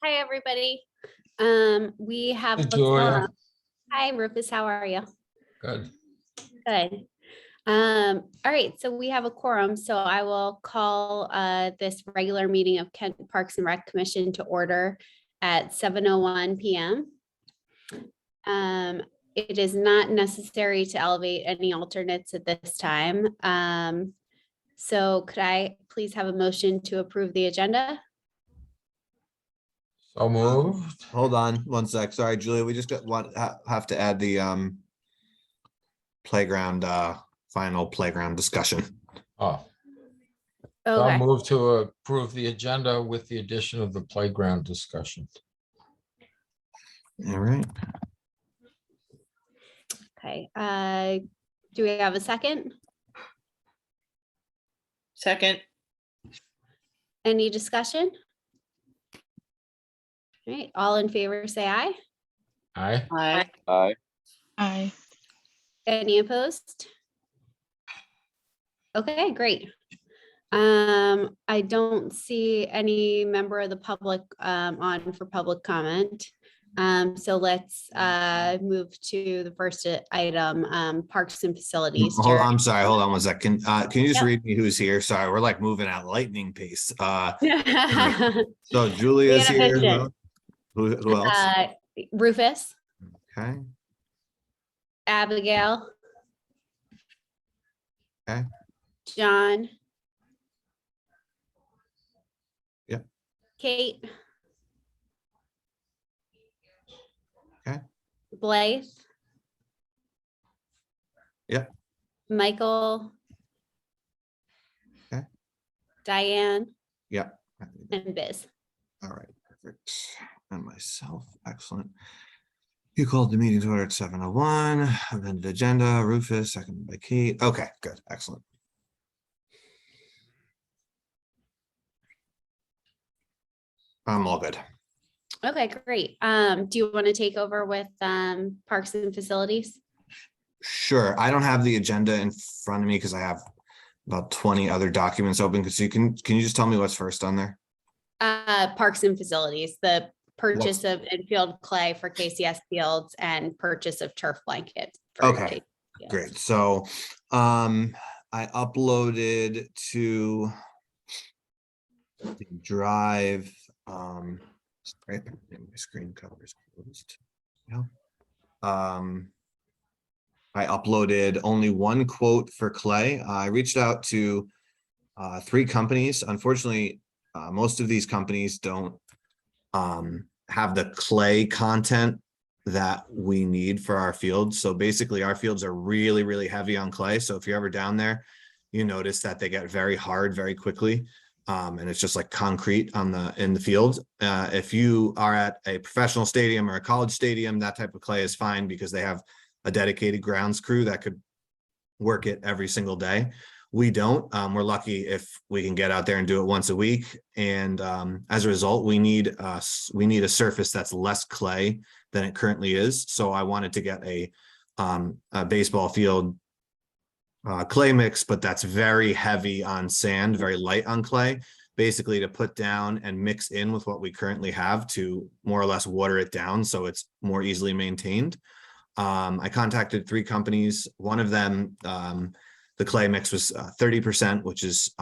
Hi, everybody. We have Hey, a Julia. quorum. Hi, Rufus. How are you? Good. Good. All right, so we have a quorum, so I will call this regular meeting of Kent Parks and Rec Commission to order at 7:01 p.m. It is not necessary to elevate any alternates at this time. So could I please have a motion to approve the agenda? So moved. Hold on one sec. Sorry, Julia, we just have to add the playground final playground discussion. Oh, so Okay. I'll move to approve the agenda with the addition of the playground discussion. All right. Okay. Do we have a second? Second. Any discussion? All right, all in favor, say aye. Aye. Aye. Aye. Aye. Any opposed? Okay, great. I don't see any member of the public on for public comment. So let's move to the first item, parks and facilities. Hold, Jared. I'm sorry. Hold on one second. Can you just Yep. read me who's here? Sorry, we're like moving at lightning pace. So We Julia's had a here. vision. Who else? Rufus, Okay. Abigail. Okay. John. Yep. Kate. Okay. Blythe. Yep. Michael. Okay. Diane Yep. and Biz. All right. Perfect. And myself. Excellent. You called the meeting to order at 7:01. Amended agenda. Rufus, seconded by Kate. Okay, good. Excellent. I'm all good. Okay, great. Do you want to take over with parks and facilities? Sure. I don't have the agenda in front of me because I have about 20 other documents open. So can you just tell me what's first on there? Parks and facilities, the purchase of infield clay for KCS Fields and purchase of turf blankets. for Okay, KCS Fields. Great. So I uploaded to the Drive. Right, my screen cover is closed. Yeah. I uploaded only one quote for clay. I reached out to 3 companies. Unfortunately, most of these companies don't have the clay content that we need for our fields. So basically our fields are really, really heavy on clay. So if you're ever down there, you notice that they get very hard very quickly. And it's just like concrete in the field. If you are at a professional stadium or a college stadium, that type of clay is fine because they have a dedicated grounds crew that could work it every single day. We don't. We're lucky if we can get out there and do it once a week. And as a result, we need a surface that's less clay than it currently is. So I wanted to get a baseball field clay mix, but that's very heavy on sand, very light on clay, basically to put down and mix in with what we currently have to more or less water it down so it's more easily maintained. I contacted 3 companies. One of them, the clay mix was 30%, which is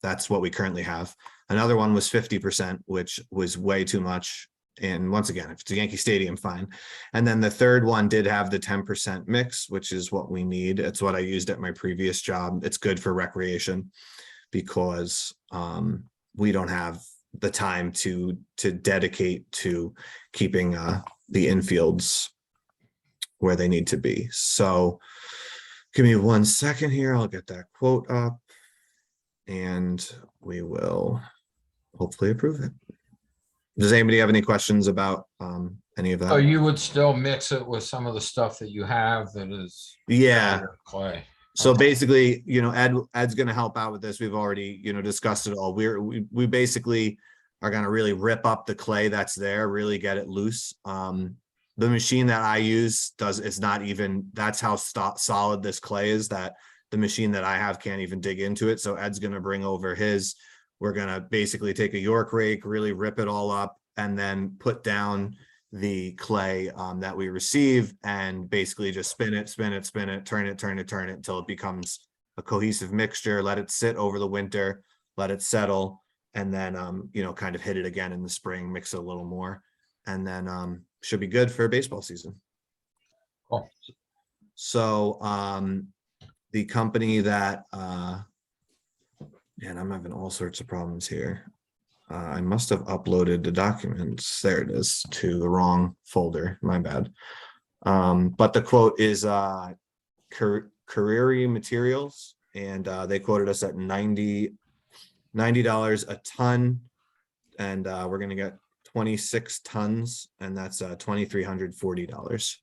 that's what we currently have. Another one was 50%, which was way too much. And once again, if it's a Yankee Stadium, fine. And then the third one did have the 10% mix, which is what we need. It's what I used at my previous job. It's good for recreation because we don't have the time to dedicate to keeping the infields where they need to be. So give me 1 second here. I'll get that quote up and we will hopefully approve it. Does anybody have any questions about any of that? So you would still mix it with some of the stuff that you have that is Yeah. clay. So Okay. basically, Ed's going to help out with this. We've already, discussed it all. We basically are going to really rip up the clay that's there, really get it loose. The machine that I use it's not even, that's how solid this clay is, that the machine that I have can't even dig into it. So Ed's going to bring over his. We're going to basically take a York rake, really rip it all up, and then put down the clay that we receive and basically just spin it, turn it until it becomes a cohesive mixture, let it sit over the winter, let it settle, and then, kind of hit it again in the spring, mix it a little more, and then should be good for baseball season. Cool. So the company that, and I'm having all sorts of problems here. I must have uploaded the documents. There it is, to the wrong folder. My bad. But the quote is Carreri Materials, and they quoted us at $90 a ton, and we're gonna get 26 tons, and that's $2,340.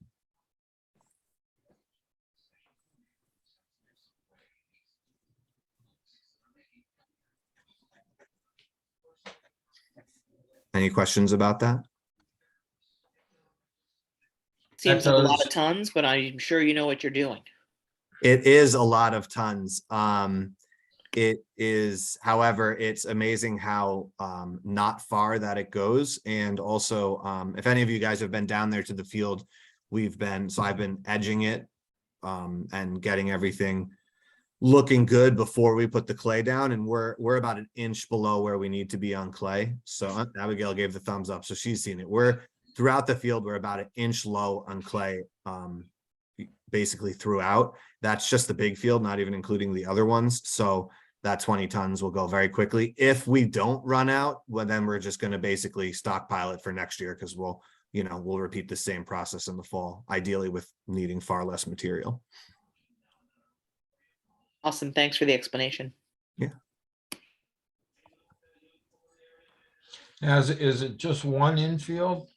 Any questions about that? Seems like a lot does- of tons, but I'm sure you know what you're doing. It is a lot of tons. It is, however, it's amazing how not far that it goes. And also, if any of you guys have been down there to the field, I've been edging it and getting everything looking good before we put the clay down, and we're about an inch below where we need to be on clay. So Abigail gave the thumbs up, so she's seen it. We're throughout the field, we're about an inch low on clay, basically throughout. That's just the big field, not even including the other ones. So that 20 tons will go very quickly. If we don't run out, well, then we're just going to basically stockpile it for next year, because we'll repeat the same process in the fall, ideally with needing far less material. Awesome. Thanks for the explanation. Now, is it just one infield?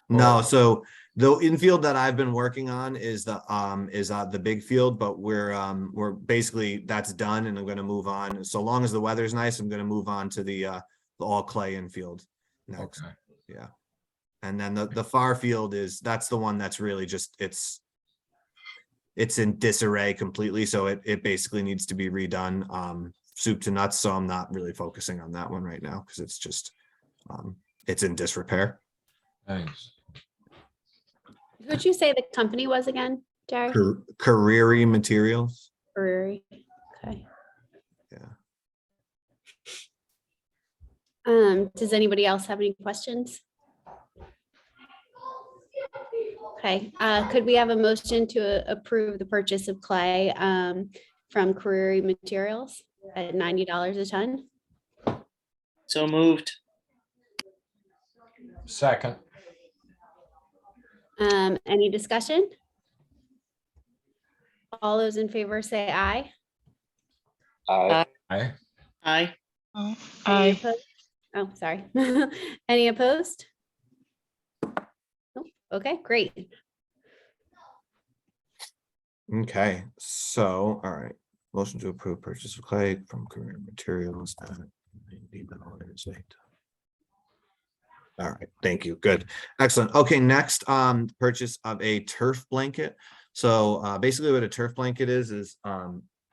No, so the infield that I've been working on is the big field, but we're basically, that's done, and I'm going to move on. So long as the weather's nice, I'm going to move on to the all clay infield next. Okay. Yeah. And then the far field that's the one that's really just, it's in disarray completely. So it basically needs to be redone, soup to nuts. So I'm not really focusing on that one right now, because it's just, it's in disrepair. Thanks. Who'd you say the company was again, Jerry? Carreri Materials. Brewery. Okay. Yeah. Does anybody else have any questions? Okay, could we have a motion to approve the purchase of clay from Carreri Materials at $90 a ton? So moved. Second. Any discussion? All those in favor say aye. Aye. Aye. Aye. Any Aye. opposed? Oh, sorry. Any opposed? Nope. Okay, great. Okay, so, all right, motion to approve purchase of clay from Career Materials. All right, thank you. Good. Excellent. Okay, next, purchase of a turf blanket. So, basically what a turf blanket is,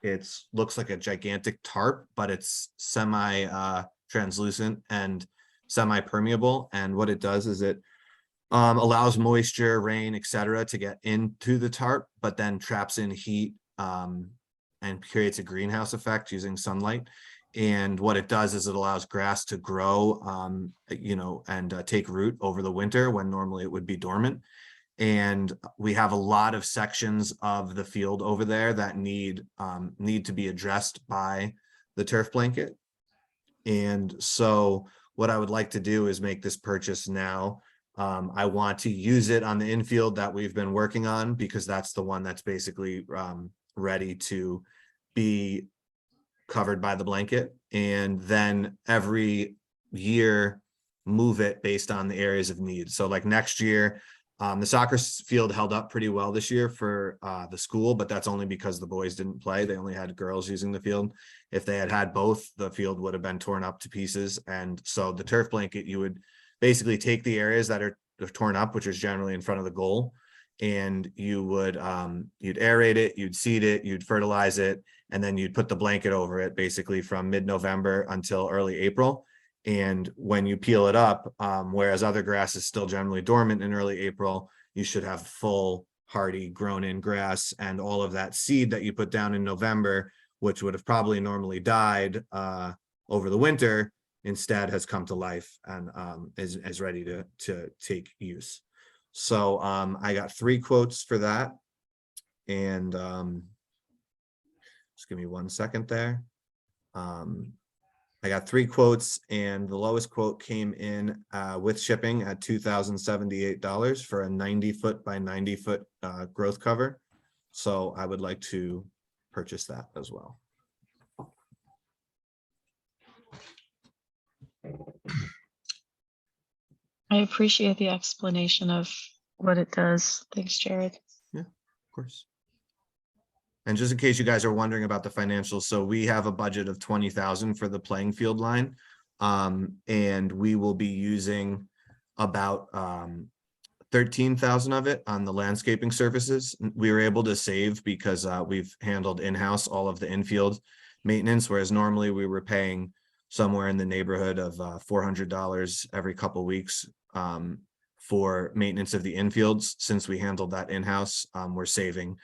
it's looks like a gigantic tarp, but it's semi, translucent and semi-permeable. And what it does is it allows moisture, rain, etc. to get into the tarp, but then traps in heat, and creates a greenhouse effect using sunlight. And what it does is it allows grass to grow, and take root over the winter when normally it would be dormant. And we have a lot of sections of the field over there that need to be addressed by the turf blanket. And so what I would like to do is make this purchase now. I want to use it on the infield that we've been working on, because that's the one that's basically ready to be covered by the blanket. And then every year move it based on the areas of need. So like next year, the soccer field held up pretty well this year for the school, but that's only because the boys didn't play. They only had girls using the field. If they had had both, the field would have been torn up to pieces. And so the turf blanket, you would basically take the areas that are torn up, which is generally in front of the goal, and you would you'd aerate it, you'd seed it, you'd fertilize it, and then you'd put the blanket over it basically from mid-November until early April. And when you peel it up, whereas other grass is still generally dormant in early April, you should have full hardy grown in grass, and all of that seed that you put down in November, which would have probably normally died over the winter, instead has come to life and is ready to take use. So I got 3 quotes for that, and just give me 1 second there. I got 3 quotes, and the lowest quote came in with shipping at $2,078 for a 90-foot by 90-foot growth cover. So I would like to purchase that as well. I appreciate the explanation of what it does. Thanks, Jared. Of course. And just in case you guys are wondering about the financials, so we have a budget of 20,000 for the playing field line. And we will be using about 13,000 of it on the landscaping services. We were able to save because we've handled in-house all of the infield maintenance, whereas normally we were paying somewhere in the neighborhood of $400 every couple weeks for maintenance of the infields. Since we handled that in-house, we're saving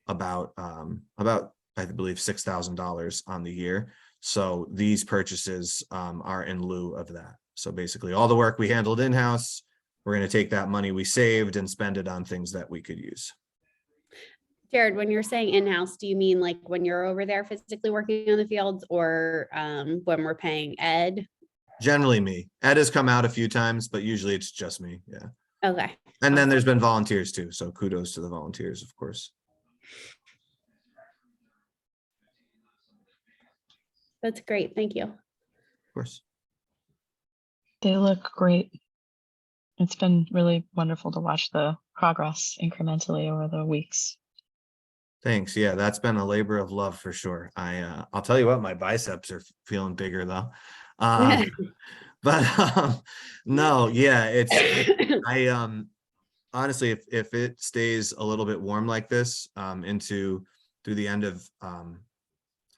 about I believe $6,000 on the year. So these purchases are in lieu of that. So basically all the work we handled in-house, we're going to take that money we saved and spend it on things that we could use. Jared, when you're saying in-house, do you mean like when you're over there physically working on the fields, or when we're paying Ed? Generally me. Ed has come out a few times, but usually it's just me. Yeah. Okay. And then there's been volunteers too. So kudos to the volunteers, of course. That's great. Thank you. Of course. They look great. It's been really wonderful to watch the progress incrementally over the weeks. Thanks. Yeah, that's been a labor of love for sure. I'll tell you what, my biceps are feeling bigger though. But no, yeah, I honestly, if it stays a little bit warm like this through the end of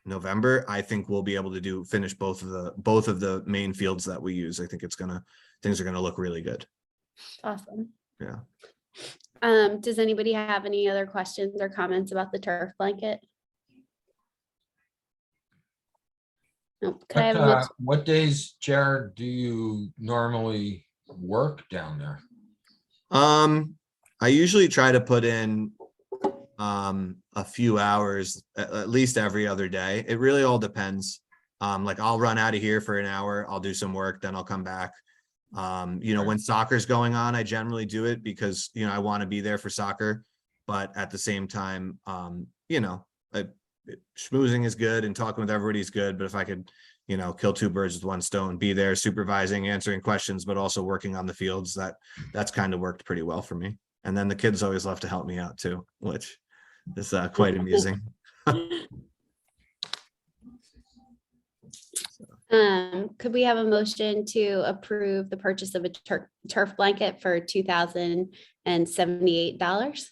November, I think we'll be able to finish both of the main fields that we use. I think things are gonna look really good. Awesome. Yeah. Does anybody have any other questions or comments about the turf blanket? Nope. Could I have a motion? What days, Jared, do you normally work down there? I usually try to put in a few hours at least every other day. It really all depends. Like I'll run out of here for an hour, I'll do some work, then I'll come back. When soccer's going on, I generally do it because I want to be there for soccer, but at the same time, schmoozing is good and talking with everybody is good, but if I could kill two birds with one stone, be there supervising, answering questions, but also working on the fields. That's kind of worked pretty well for me. And then the kids always love to help me out too, which is quite amusing. Could we have a motion to approve the purchase of a turf blanket for $2,078?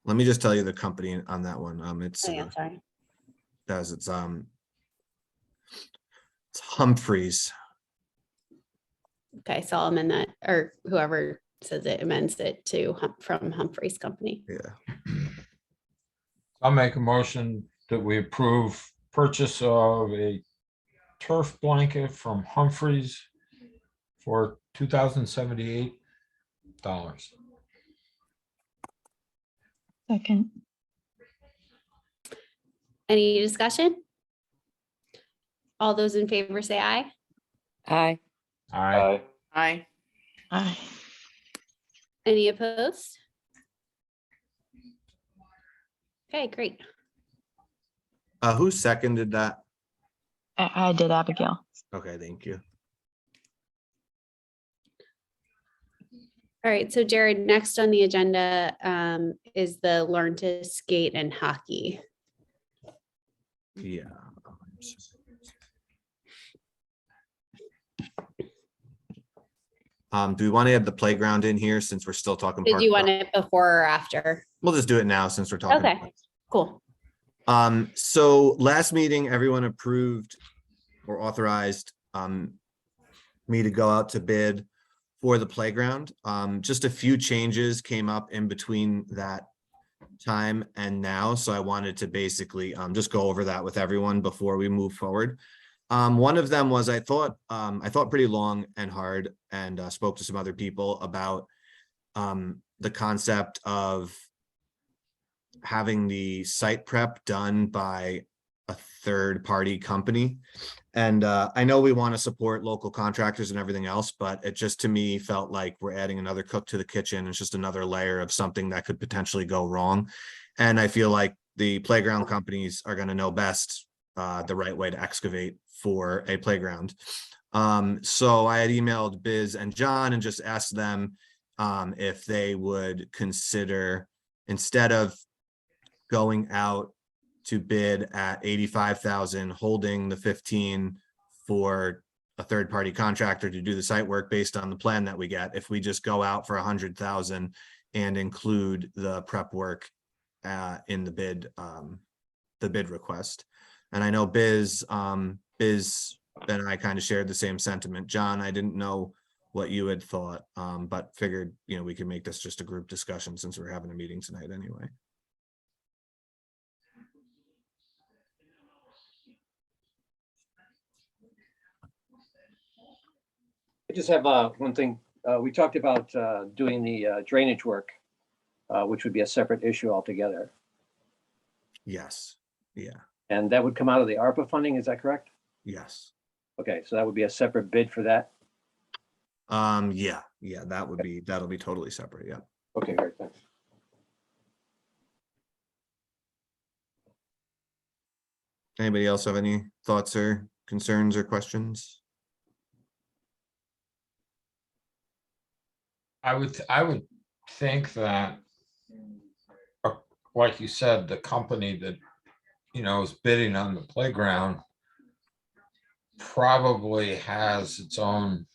Let me just tell you the company on that one. It's Oh, yeah, sorry. it's Humphreys. Okay, so I'll amend that, or whoever says it amends it to from Humphreys Company. Yeah. I'll make a motion that we approve purchase of a turf blanket from Humphreys for $2,078. Second. Any discussion? All those in favor say aye. Aye. Aye. Aye. Aye. Any opposed? Okay, great. Who seconded that? I did, Abigail. Okay, thank you. All right, so Jared, next on the agenda is the learn to skate and hockey. Yeah. Do we want to add the playground in here since we're still talking? Did park you want pro- it before or after? We'll just do it now since we're talking. Okay, cool. So last meeting, everyone approved or authorized me to go out to bid for the playground. Just a few changes came up in between that time and now, so I wanted to basically just go over that with everyone before we move forward. One of them was I thought pretty long and hard, and spoke to some other people about the concept of having the site prep done by a third-party company. And I know we want to support local contractors and everything else, but it just to me felt like we're adding another cook to the kitchen. It's just another layer of something that could potentially go wrong. And I feel like the playground companies are going to know best the right way to excavate for a playground. So I had emailed Biz and John and just asked them if they would consider, instead of going out to bid at 85,000, holding the 15 for a third-party contractor to do the site work based on the plan that we get, if we just go out for 100,000 and include the prep work in the bid request. And I know Biz and I kind of shared the same sentiment. John, I didn't know what you had thought, but figured, we could make this just a group discussion since we're having a meeting tonight anyway. I just have one thing. We talked about doing the drainage work, which would be a separate issue altogether. Yes. Yeah. And that would come out of the ARPA funding, is that correct? Yes. Okay, so that would be a separate bid for that? Yeah, that'll be totally separate. Yeah. Okay, great, thanks. Anybody else have any thoughts or concerns or questions? I would think that, like you said, the company that, is bidding on the playground probably has its own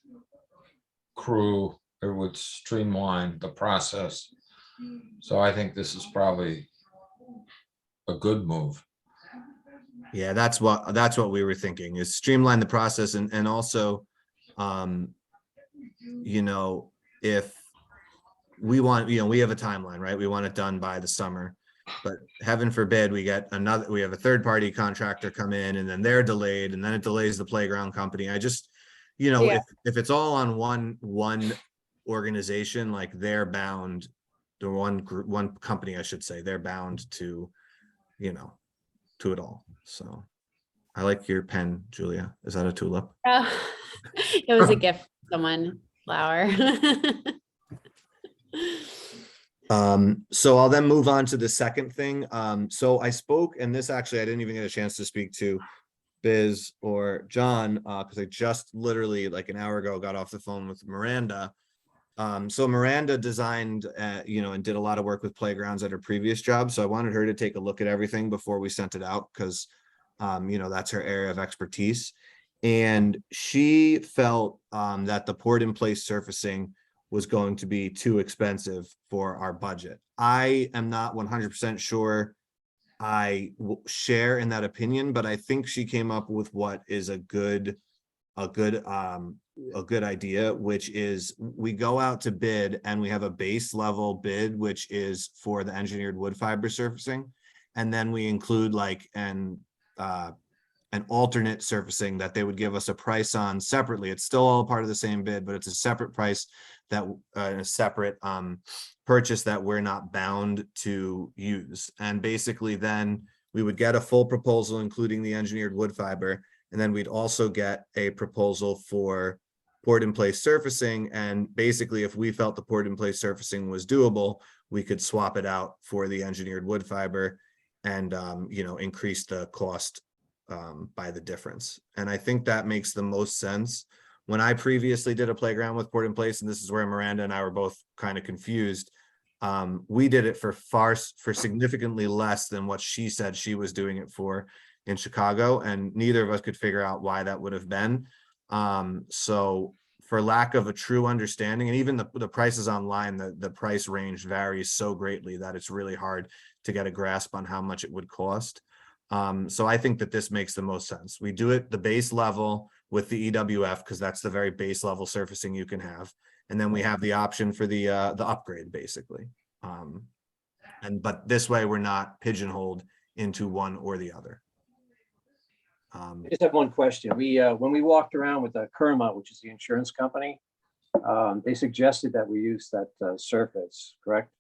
crew. It would streamline the process. So I think this is probably a good move. Yeah, that's what we were thinking, is streamline the process and also, if we want, we have a timeline, right? We want it done by the summer, but heaven forbid we have a third party contractor come in and then they're delayed and then it delays the playground company. I just, Yeah. if it's all on one organization, like they're bound, the one company, I should say, they're bound to, to it all. So I like your pen, Julia. Is that a tulip? Oh, it was a gift from someone, flower. So I'll then move on to the second thing. So I spoke, and this actually I didn't even get a chance to speak to Biz or John, because I just literally like an hour ago got off the phone with Miranda. So Miranda designed, and did a lot of work with playgrounds at her previous job. So I wanted her to take a look at everything before we sent it out because, that's her area of expertise. And she felt that the poured in place surfacing was going to be too expensive for our budget. I am not 100% sure I share in that opinion, but I think she came up with what is a good idea, which is we go out to bid and we have a base level bid, which is for the engineered wood fiber surfacing. And then we include like an alternate surfacing that they would give us a price on separately. It's still all part of the same bid, but it's a separate price that a separate purchase that we're not bound to use. And basically then we would get a full proposal, including the engineered wood fiber. And then we'd also get a proposal for poured in place surfacing. And basically, if we felt the poured in place surfacing was doable, we could swap it out for the engineered wood fiber and, increase the cost by the difference. And I think that makes the most sense. When I previously did a playground with poured in place, and this is where Miranda and I were both kind of confused, we did it for significantly less than what she said she was doing it for in Chicago, and neither of us could figure out why that would have been. So for lack of a true understanding, and even the prices online, the price range varies so greatly that it's really hard to get a grasp on how much it would cost. So I think that this makes the most sense. We do it the base level with the EWF because that's the very base level surfacing you can have. And then we have the option for the upgrade basically. But this way we're not pigeonholed into one or the other. I just have one question. When we walked around with Kerma, which is the insurance company, they suggested that we use that surface, correct?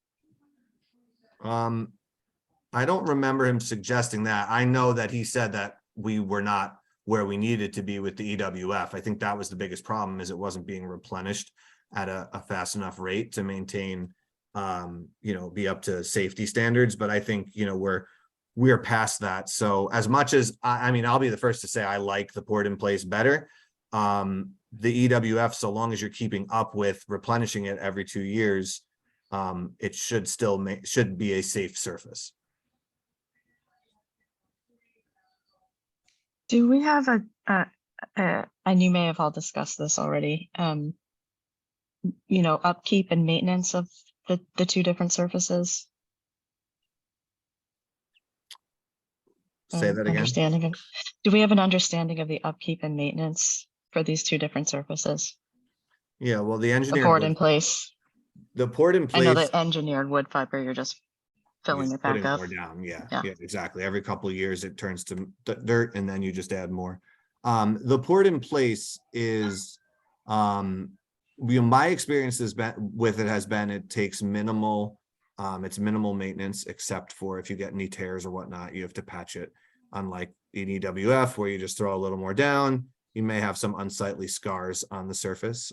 I don't remember him suggesting that. I know that he said that we were not where we needed to be with the EWF. I think that was the biggest problem, is it wasn't being replenished at a fast enough rate to maintain, be up to safety standards. But I think, we're past that. So as much as I'll be the first to say I like the poured in place better. The EWF, so long as you're keeping up with replenishing it every 2 years, it should still should be a safe surface. Do we have and you may have all discussed this already, upkeep and maintenance of the two different surfaces? Say that again. Do we have an understanding of the upkeep and maintenance for these two different surfaces? Yeah, well, the The engineered poured in place. the poured in I know place, the engineered wood fiber, you're just filling it back putting up. more down. Yeah, Yeah. exactly. Every couple of years it turns to dirt and then you just add more. The poured in place is, my experience has been it takes minimal, it's minimal maintenance, except for if you get any tears or whatnot, you have to patch it. Unlike an EWF where you just throw a little more down, you may have some unsightly scars on the surface.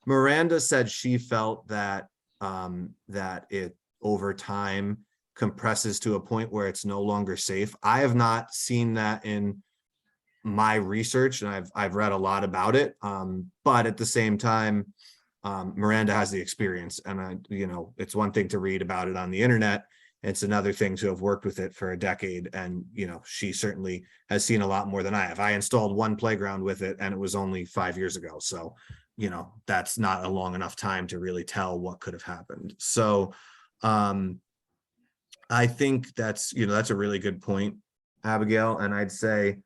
Miranda said she felt that that it over time compresses to a point where it's no longer safe. I have not seen that in my research, and I've read a lot about it. But at the same time, Miranda has the experience, and it's one thing to read about it on the internet. It's another thing to have worked with it for a decade. And, she certainly has seen a lot more than I have. I installed one playground with it and it was only 5 years ago. So, that's not a long enough time to really tell what could have happened. So, I think that's a really good point, Abigail. And I'd say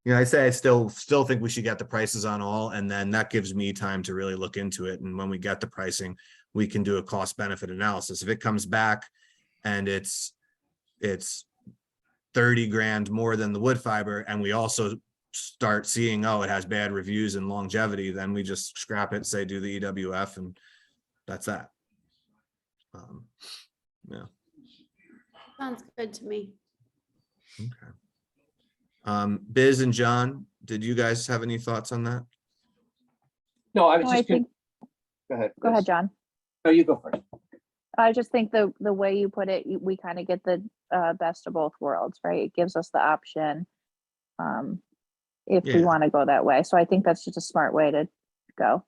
I still think we should get the prices on all, and then that gives me time to really look into it. And when we get the pricing, we can do a cost benefit analysis. If it comes back and it's 30 grand more than the wood fiber, and we also start seeing, it has bad reviews and longevity, then we just scrap it, say do the EWF, and that's that. Yeah. Sounds good to me. Okay. Biz and John, did you guys have any thoughts on that? No, I was No, I just, think, go ahead. go ahead, John. No, you go first. I just think the way you put it, we kind of get the best of both worlds, right? It gives us the option if we Yeah. want to go that way. So I think that's just a smart way to go.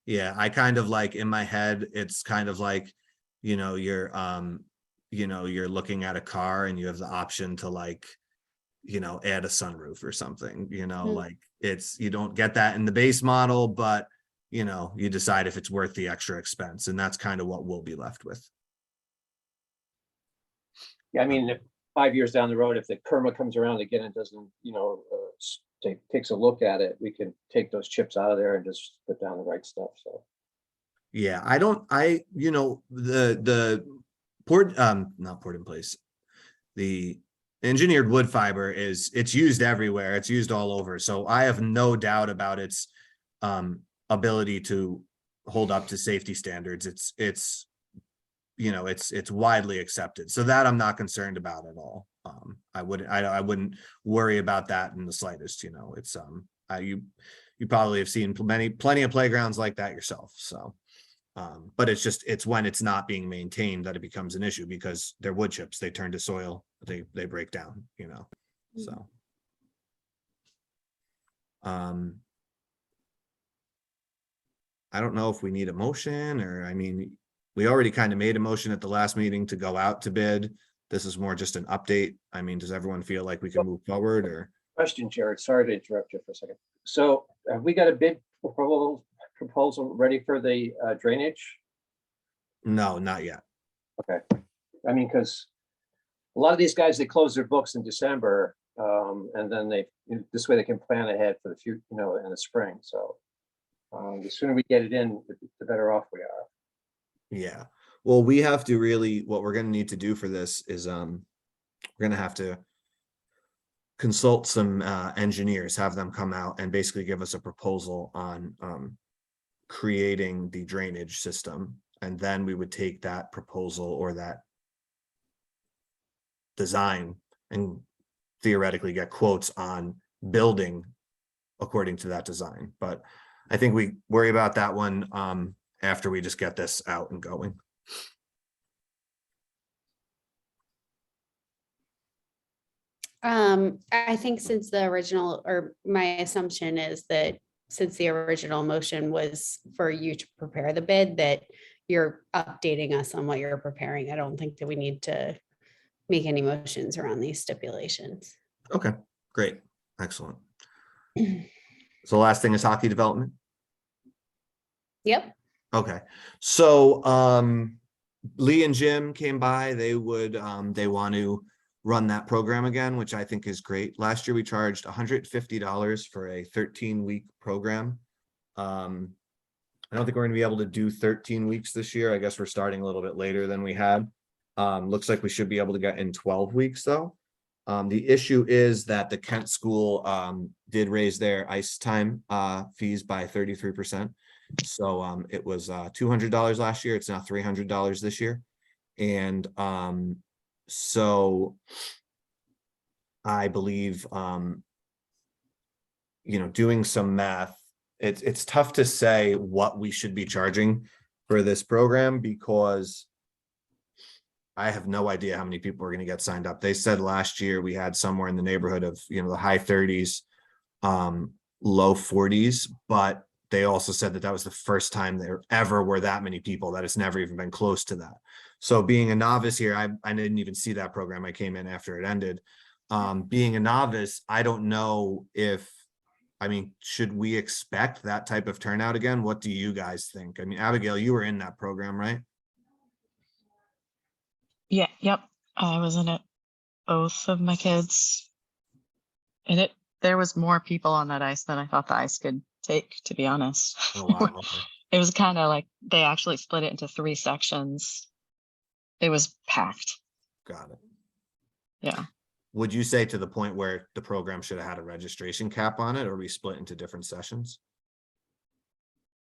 Yeah, I kind of like in my head, it's kind of like, you're you're looking at a car and you have the option to like, add a sunroof or something, like you don't get that in the base model, but you decide if it's worth the extra expense, and that's kind of what we'll be left with. Yeah, I mean, if 5 years down the road, if the Kerma comes around again and doesn't, takes a look at it, we can take those chips out of there and just put down the right stuff, so. Yeah, the port, not port in place. The engineered wood fiber it's used everywhere. It's used all over. So I have no doubt about its ability to hold up to safety standards. It's widely accepted. So that I'm not concerned about at all. I wouldn't worry about that in the slightest. You probably have seen plenty of playgrounds like that yourself. So but it's when it's not being maintained that it becomes an issue, because they're wood chips, they turn to soil, they break down, so. I don't know if we need a motion, or, I mean, we already kind of made a motion at the last meeting to go out to bid. This is more just an update. I mean, does everyone feel like we can move forward, or? Question, Jared, sorry to interrupt you for a second. So have we got a bid proposal ready for the drainage? No, not yet. Okay, I mean, because a lot of these guys, they close their books in December, and then this way they can plan ahead for the future, in the spring. So the sooner we get it in, the better off we are. Yeah, well, we have to really, what we're going to need to do for this is we're going to have to consult some engineers, have them come out and basically give us a proposal on creating the drainage system. And then we would take that proposal or that design and theoretically get quotes on building according to that design. But I think we worry about that one after we just get this out and going. I think since the original, or my assumption is that since the original motion was for you to prepare the bid, that you're updating us on what you're preparing. I don't think that we need to make any motions around these stipulations. Okay, great, excellent. So the last thing is hockey development. Yep. Okay, so Lee and Jim came by. They want to run that program again, which I think is great. Last year we charged $150 for a 13-week program. I don't think we're going to be able to do 13 weeks this year. I guess we're starting a little bit later than we had. Looks like we should be able to get in 12 weeks though. The issue is that the Kent school did raise their ice time fees by 33%. So it was $200 last year. It's now $300 this year. And so I believe, doing some math, it's tough to say what we should be charging for this program, because I have no idea how many people are going to get signed up. They said last year we had somewhere in the neighborhood of, the high 30s, low 40s, but they also said that was the first time there ever were that many people, that it's never even been close to that. So being a novice here, I didn't even see that program. I came in after it ended. Being a novice, I don't know if, should we expect that type of turnout again? What do you guys think? Abigail, you were in that program, right? Yeah, yep. I was in it, both of my kids. And there was more people on that ice than I thought the ice could take, to be honest. Oh, wow. Okay. It was kind of like they actually split it into 3 sections. It was packed. Got it. Yeah. Would you say to the point where the program should have had a registration cap on it, or we split into different sessions?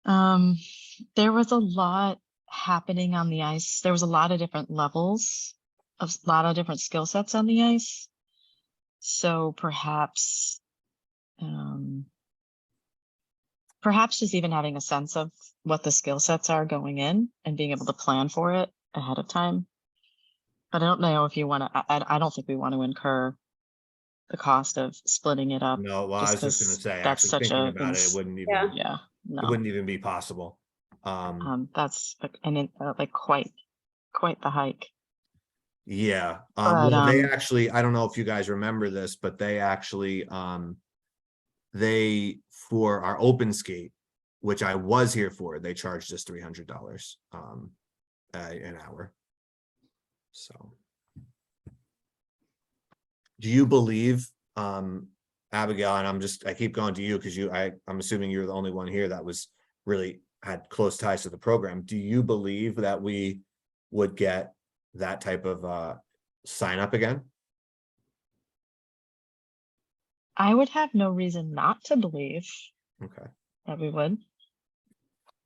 There was a lot happening on the ice. There was a lot of different levels, a lot of different skill sets on the ice. So perhaps just even having a sense of what the skill sets are going in and being able to plan for it ahead of time. But I don't know if you want to, I don't think we want to incur the cost of splitting it up. No, well, I was just gonna 'cause say, that's actually such thinking a about it, it ins- wouldn't Yeah. even, Yeah, it no, wouldn't even be possible. that's like quite the hike. Yeah, But, well, they actually, I don't know if you guys remember this, but they actually, they, for our open skate, which I was here for, they charged us $300, an hour. So. Do you believe, Abigail, and I keep going to you because I'm assuming you're the only one here that was really had close ties to the program. Do you believe that we would get that type of sign up again? I would have no reason not to believe Okay, that we would.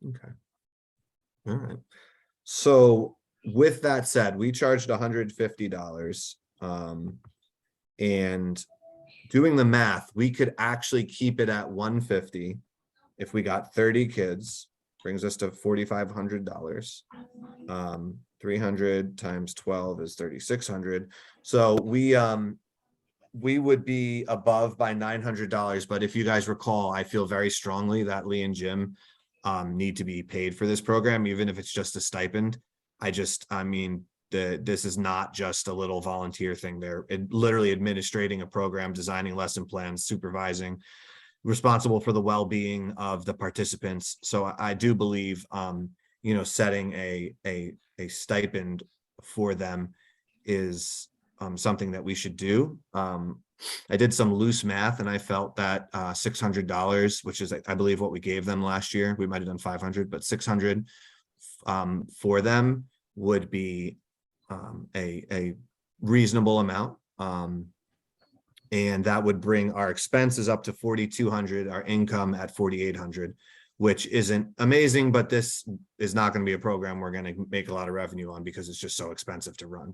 okay. All right. So with that said, we charged $150. And doing the math, we could actually keep it at 150 if we got 30 kids, brings us to $4,500. 300 times 12 is 3,600. So we would be above by $900. But if you guys recall, I feel very strongly that Lee and Jim need to be paid for this program, even if it's just a stipend. I mean, this is not just a little volunteer thing. They're literally administrating a program, designing lesson plans, supervising, responsible for the well-being of the participants. So I do believe, setting a stipend for them is something that we should do. I did some loose math and I felt that $600, which is I believe what we gave them last year, we might have done 500, but 600 for them would be a reasonable amount. And that would bring our expenses up to 4,200, our income at 4,800, which isn't amazing, but this is not going to be a program we're going to make a lot of revenue on because it's just so expensive to run.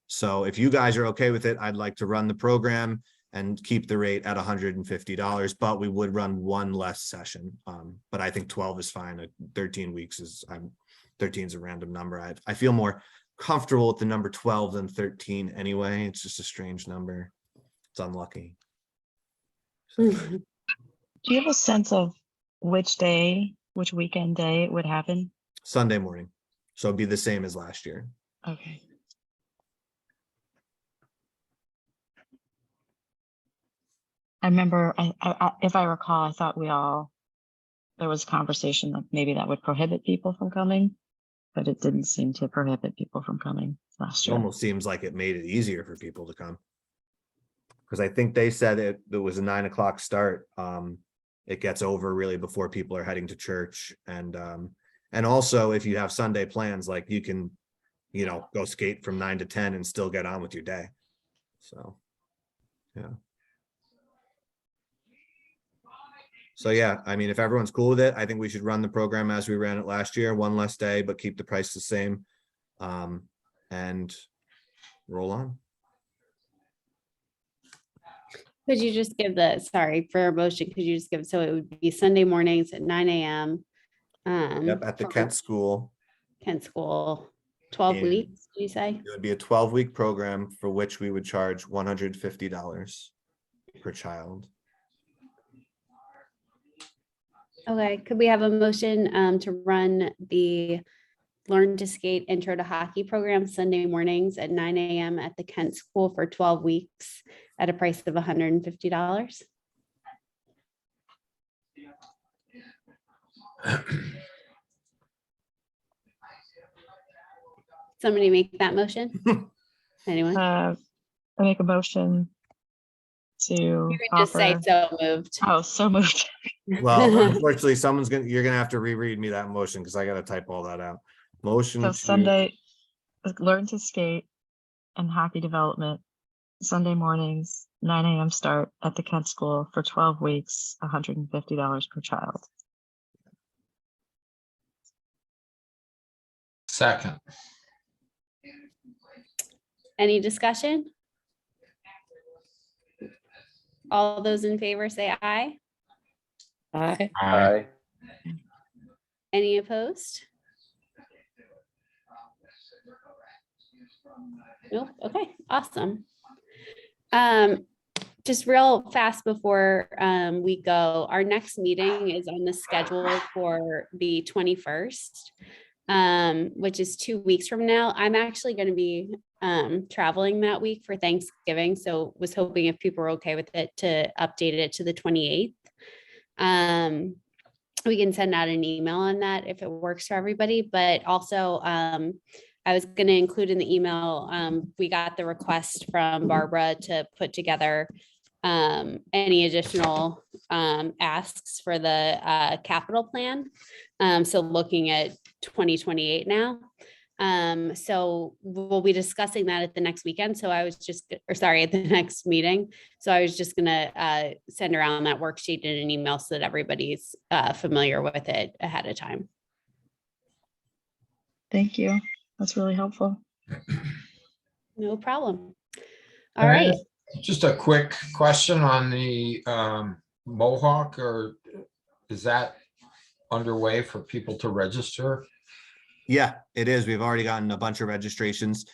So if you guys are okay with it, I'd like to run the program and keep the rate at $150, but we would run one less session. But I think 12 is fine. 13 weeks is 13 is a random number. I feel more comfortable with the number 12 than 13 anyway. It's just a strange number. It's unlucky. So, Do you have a sense of which weekend day it would happen? Sunday morning. So it'd be the same as last year. Okay. I remember, if I recall, I thought there was conversation that maybe that would prohibit people from coming, but it didn't seem to prohibit people from coming last It year. almost seems like it made it easier for people to come. Because I think they said it was a 9 o'clock start. It gets over really before people are heading to church. And also if you have Sunday plans, like you can, go skate from 9 to 10 and still get on with your day. So, yeah. So yeah, I mean, if everyone's cool with it, I think we should run the program as we ran it last year, one less day, but keep the price the same. And roll on. Could you just give for a motion, could you just give, so it would be Sunday mornings at 9 a.m. Yep, at the for Kent School. Kent School, 12 And weeks, did you say? It would be a 12-week program for which we would charge $150 per child. Okay, could we have a motion to run the Learn to Skate Intro to Hockey program Sunday mornings at 9 a.m. at the Kent School for 12 weeks at a price of $150? Somebody make that motion? Anyone? I make a motion to You can just say offer. so moved. Oh, so moved. Well, unfortunately, you're gonna have to reread me that motion because I gotta type all that out. Motion So to, Sunday, Learn to Skate and Hockey Development, Sunday mornings, 9 a.m. start at the Kent School for 12 weeks, $150 per child. Second. Any discussion? All those in favor say aye. Aye. Aye. Any opposed? Nope. Okay, awesome. To just real fast before we go, our next meeting is on the schedule for the 21st, which is 2 weeks from now. I'm actually going to be traveling that week for Thanksgiving, so was hoping if people were okay with it to update it to the 28th. We can send out an email on that if it works for everybody, but also I was going to include in the email, we got the request from Barbara to put together any additional asks for the capital plan. So looking at 2028 now. So we'll be discussing that at the next weekend. So I was just, or sorry, at the next meeting. So I was just gonna send around that worksheet in an email so that everybody's familiar with it ahead of time. Thank you. That's really helpful. No problem. All right. Just a quick question on the Mohawk, or is that underway for people to register? Yeah, it is. We've already gotten a bunch of registrations.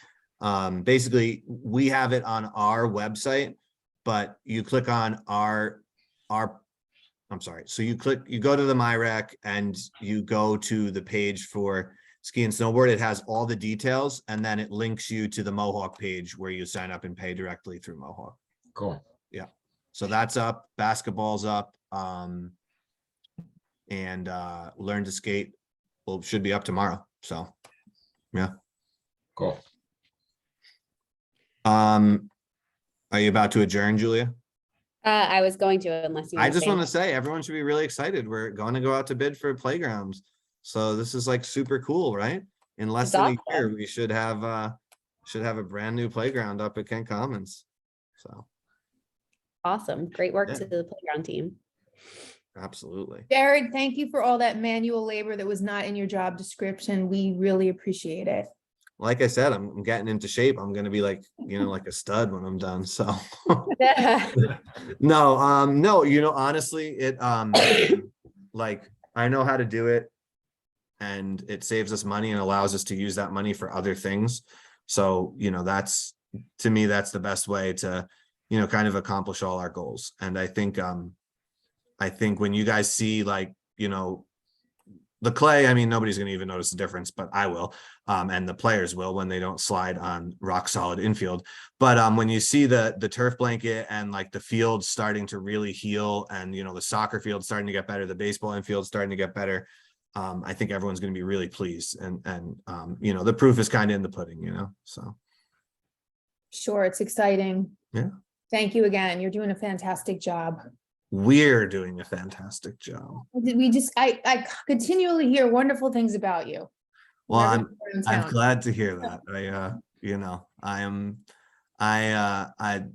Basically, we have it on our website, but you click on I'm sorry. So you go to the MyRec and you go to the page for ski and snowboard. It has all the details, and then it links you to the Mohawk page where you sign up and pay directly through Mohawk. Cool. Yeah. So that's up, basketball's up, and Learn to Skate should be up tomorrow. So, yeah. Cool. Are you about to adjourn, Julia? I was going to, unless you. I just want to to. say everyone should be really excited. We're going to go out to bid for playgrounds. So this is like super cool, right? In less It's than a year, awesome. we should have a brand new playground up at Kent Commons. So Awesome. Great work Yeah. to the playground team. absolutely. Jared, thank you for all that manual labor that was not in your job description. We really appreciate it. Like I said, I'm getting into shape. I'm gonna be like, like a stud when I'm done. So no, honestly, it like I know how to do it, and it saves us money and allows us to use that money for other things. So, that's, to me, that's the best way to, kind of accomplish all our goals. And I think when you guys see, like, the clay, I mean, nobody's going to even notice the difference, but I will. And the players will when they don't slide on rock solid infield. But when you see the turf blanket and like the field starting to really heal, and, the soccer field starting to get better, the baseball infield starting to get better, I think everyone's going to be really pleased. And the proof is kind of in the pudding, so. Sure, it's exciting. Yeah. Thank you again. You're doing a fantastic job. We're doing a fantastic job. I continually hear wonderful things about you. Well, Whenever you're in I'm town. glad to hear that.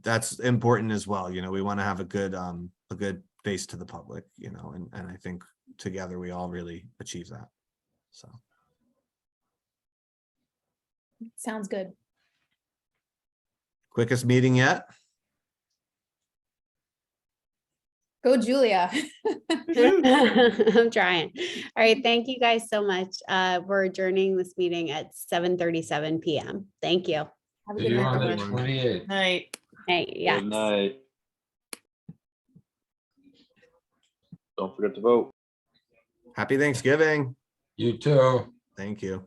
That's important as well. We want to have a good face to the public, and I think together we all really achieve that. So. Sounds good. Quickest meeting yet? Go, Julia. I'm trying. All right. Thank you guys so much. We're adjourning this meeting at 7:37 p.m. Thank you. Have a See good you night, on the everyone. 28th. Night. Hey, yes. Good night. Don't forget to vote. Happy Thanksgiving. You too. Thank you.